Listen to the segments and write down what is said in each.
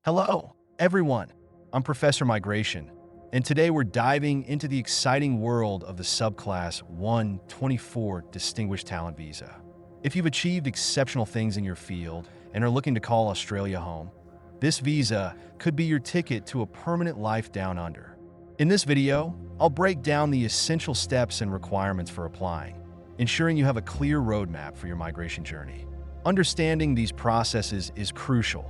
Hello, everyone. I'm Professor Migration, and today we're diving into the exciting world of the Subclass 124 Distinguished Talent Visa. If you've achieved exceptional things in your field and are looking to call Australia home, this visa could be your ticket to a permanent life down under. In this video, I'll break down the essential steps and requirements for applying, ensuring you have a clear roadmap for your migration journey. Understanding these processes is crucial.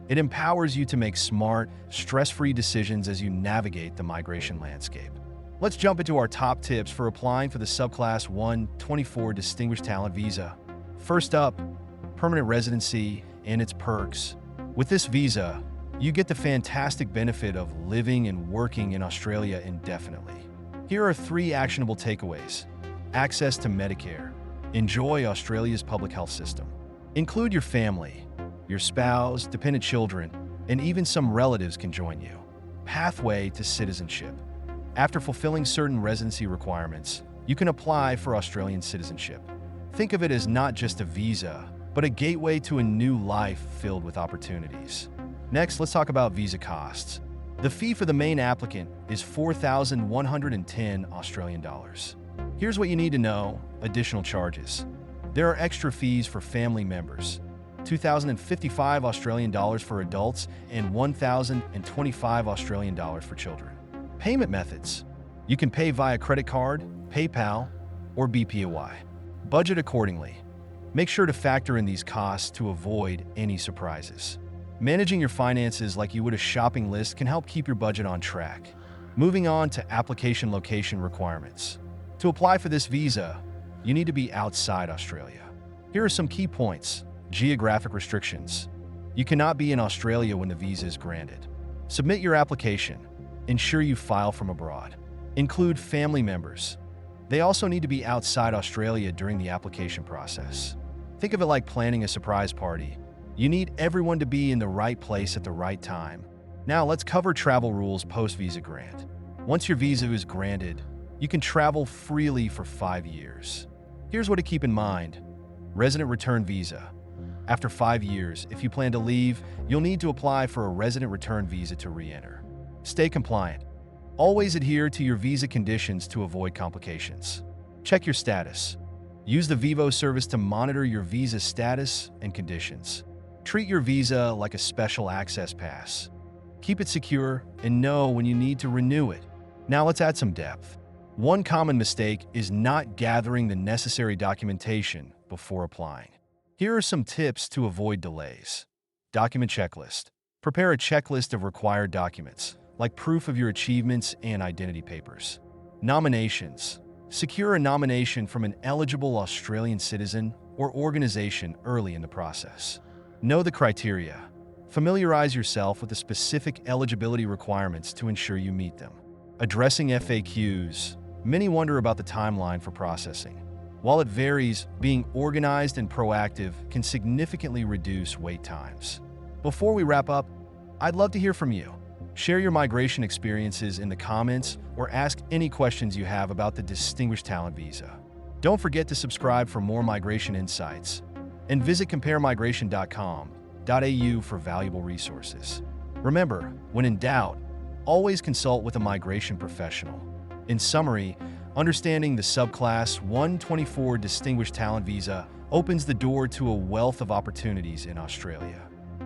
It empowers you to make smart, stress-free decisions as you navigate the migration landscape. Let's jump into our top tips for applying for the Subclass 124 Distinguished Talent Visa. First up, permanent residency and its perks. With this visa, you get the fantastic benefit of living and working in Australia indefinitely. Here are 3 actionable takeaways. Access to Medicare. Enjoy Australia's public health system. Include your family. Your spouse, dependent children, and even some relatives can join you. Pathway to citizenship. After fulfilling certain residency requirements, you can apply for Australian citizenship. Think of it as not just a visa, but a gateway to a new life filled with opportunities. Next, let's talk about visa costs. The fee for the main applicant is 4,110 Australian dollars. Here's what you need to know: additional charges. There are extra fees for family members. 2,055 Australian dollars for adults and 1,025 Australian dollars for children. Payment methods. You can pay via credit card, PayPal, or BPAY. Budget accordingly. Make sure to factor in these costs to avoid any surprises. Managing your finances like you would a shopping list can help keep your budget on track. Moving on to application location requirements. To apply for this visa, you need to be outside Australia. Here are some key points. Geographic restrictions. You cannot be in Australia when the visa is granted. Submit your application. Ensure you file from abroad. Include family members. They also need to be outside Australia during the application process. Think of it like planning a surprise party. You need everyone to be in the right place at the right time. Now let's cover travel rules post-visa grant. Once your visa is granted, you can travel freely for 5 years. Here's what to keep in mind. Resident return visa. After 5 years, if you plan to leave, you'll need to apply for a resident return visa to re-enter. Stay compliant. Always adhere to your visa conditions to avoid complications. Check your status. Use the Vivo service to monitor your visa status and conditions. Treat your visa like a special access pass. Keep it secure and know when you need to renew it. Now let's add some depth. One common mistake is not gathering the necessary documentation before applying. Here are some tips to avoid delays. Document checklist. Prepare a checklist of required documents, like proof of your achievements and identity papers. Nominations. Secure a nomination from an eligible Australian citizen or organization early in the process. Know the criteria. Familiarize yourself with the specific eligibility requirements to ensure you meet them. Addressing FAQs. Many wonder about the timeline for processing. While it varies, being organized and proactive can significantly reduce wait times. Before we wrap up, I'd love to hear from you. Share your migration experiences in the comments or ask any questions you have about the Distinguished Talent Visa. Don't forget to subscribe for more migration insights and visit comparemigration.com.au for valuable resources. Remember, when in doubt, always consult with a migration professional. In summary, understanding the Subclass 124 Distinguished Talent Visa opens the door to a wealth of opportunities in Australia.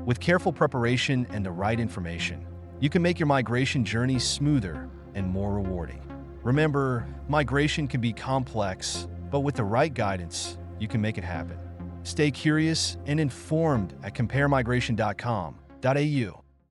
With careful preparation and the right information, you can make your migration journey smoother and more rewarding. Remember, migration can be complex, but with the right guidance, you can make it happen. Stay curious and informed at comparemigration.com.au.